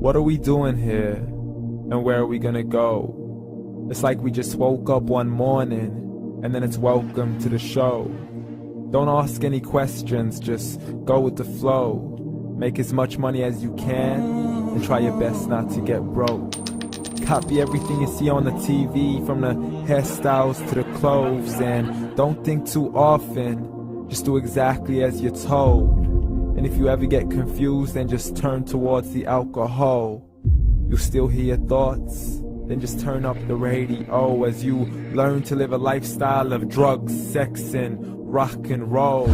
What are we doing here? And where are we gonna go? It's like we just woke up one morning, and then it's welcome to the show. Don't ask any questions, just go with the flow. Make as much money as you can, and try your best not to get broke. Copy everything you see on the TV, from the hairstyles to the clothes, and don't think too often, just do exactly as you're told. And if you ever get confused, then just turn towards the alcohol. You'll still hear your thoughts, then just turn up the radio as you learn to live a lifestyle of drugs, sex, and rock and roll.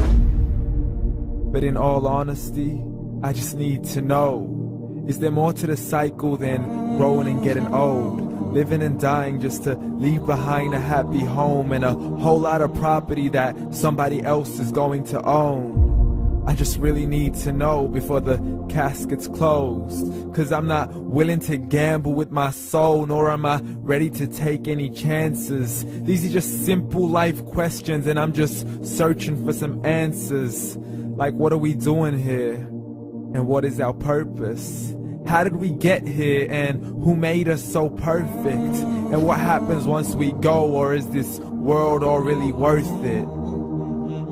But in all honesty, I just need to know, is there more to the cycle than growing and getting old? Living and dying just to leave behind a happy home and a whole lot of property that somebody else is going to own. I just really need to know before the casket's closed, 'cause I'm not willing to gamble with my soul, nor am I ready to take any chances. These are just simple life questions, and I'm just searching for some answers. Like, what are we doing here? And what is our purpose? How did we get here, and who made us so perfect? And what happens once we go, or is this world all really worth it?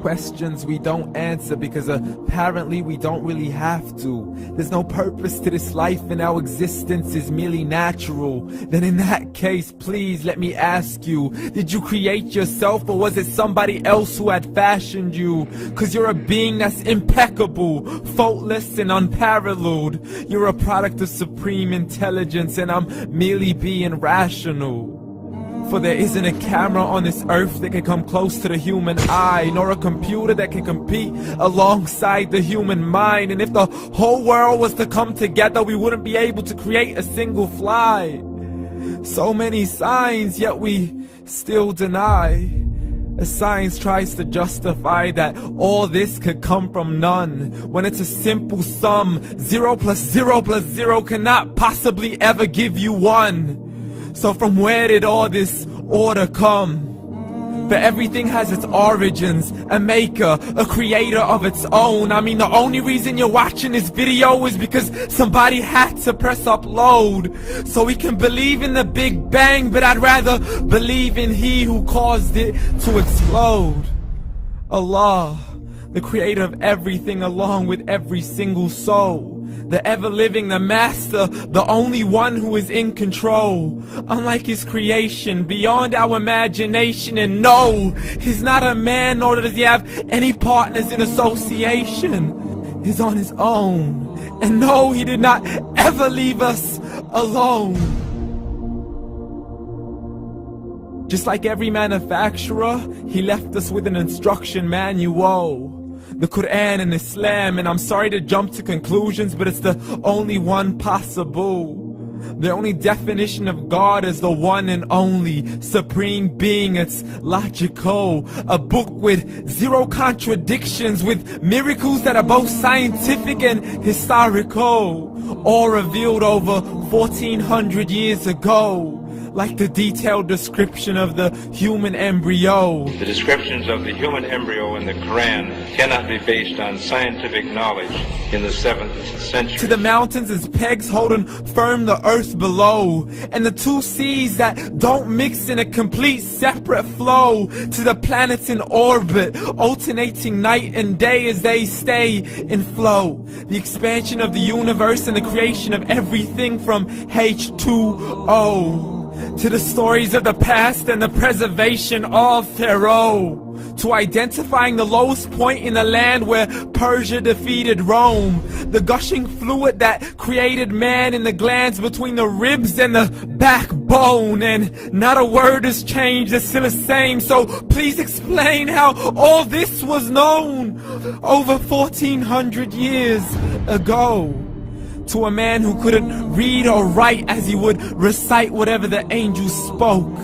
Questions we don't answer because apparently we don't really have to. There's no purpose to this life and our existence is merely natural. Then in that case, please let me ask you, did you create yourself, or was it somebody else who had fashioned you? 'Cause you're a being that's impeccable, faultless and unparalleled. You're a product of supreme intelligence, and I'm merely being rational. For there isn't a camera on this earth that can come close to the human eye, nor a computer that can compete alongside the human mind. And if the whole world was to come together, we wouldn't be able to create a single fly. So many signs, yet we still deny. As science tries to justify that all this could come from none, when it's a simple sum. 0 plus 0 plus 0 cannot possibly ever give you 1. So from where did all this order come? For everything has its origins, a maker, a creator of its own. I mean, the only reason you're watching this video is because somebody had to press upload. So we can believe in the Big Bang, but I'd rather believe in He who caused it to explode. Allah, the creator of everything, along with every single soul. The ever-living, the master, the only one who is in control. Unlike his creation, beyond our imagination. And no, he's not a man, nor does he have any partners in association. He's on his own. And no, he did not ever leave us alone. Just like every manufacturer, he left us with an instruction manual. The Quran and Islam, and I'm sorry to jump to conclusions, but it's the only one possible. The only definition of God is the one and only supreme being. It's logical, a book with 0 contradictions, with miracles that are both scientific and historical, all revealed over 1400 years ago. Like the detailed description of the human embryo. The descriptions of the human embryo in the Quran cannot be based on scientific knowledge in the 7th century. To the mountains as pegs holding firm the earth below, and the 2 seas that don't mix in a complete separate flow. To the planets in orbit, alternating night and day as they stay in flow. The expansion of the universe and the creation of everything from H2O. To the stories of the past and the preservation of Pharaoh. To identifying the lowest point in the land where Persia defeated Rome. The gushing fluid that created man in the glands between the ribs and the backbone. And not a word has changed, it's still the same. So please explain how all this was known over 1400 years ago. To a man who couldn't read or write, as he would recite whatever the angels spoke.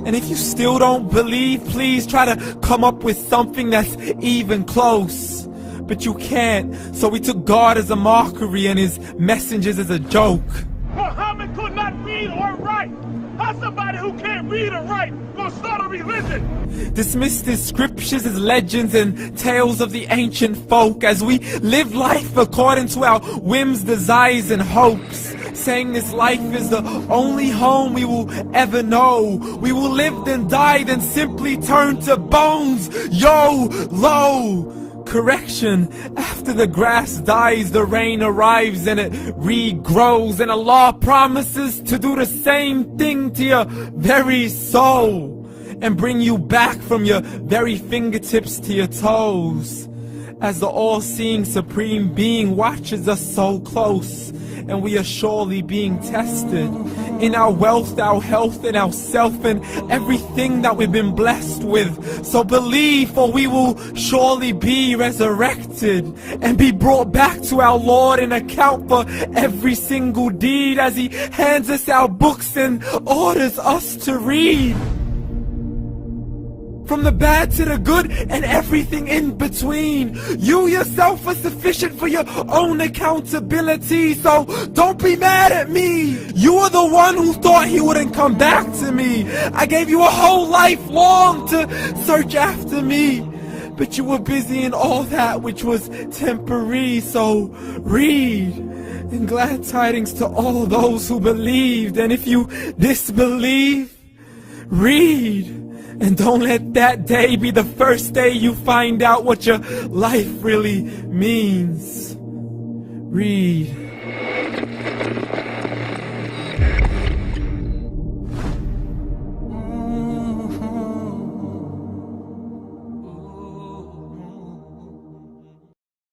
And if you still don't believe, please try to come up with something that's even close. But you can't, so we took God as a mockery and his messengers as a joke. Muhammad could not read or write. How somebody who can't read or write gonna start a religion? Dismissed his scriptures as legends and tales of the ancient folk, as we live life according to our whims, desires, and hopes. saying this life is the only home we will ever know. We will live then die, then simply turn to bones. YOLO! Correction, after the grass dies, the rain arrives and it regrows, and Allah promises to do the same thing to your very soul and bring you back from your very fingertips to your toes, as the all-seeing supreme being watches us so close, and we are surely being tested in our wealth, our health, and our self, and everything that we've been blessed with. So believe, for we will surely be resurrected and be brought back to our Lord and account for every single deed, as He hands us our books and orders us to read. From the bad to the good and everything in between. You yourself are sufficient for your own accountability, so don't be mad at me. You are the one who thought He wouldn't come back to me. I gave you a whole life long to search after me, but you were busy in all that which was temporary. So read, and glad tidings to all those who believed. And if you disbelieve, read. And don't let that day be the first day you find out what your life really means. Read.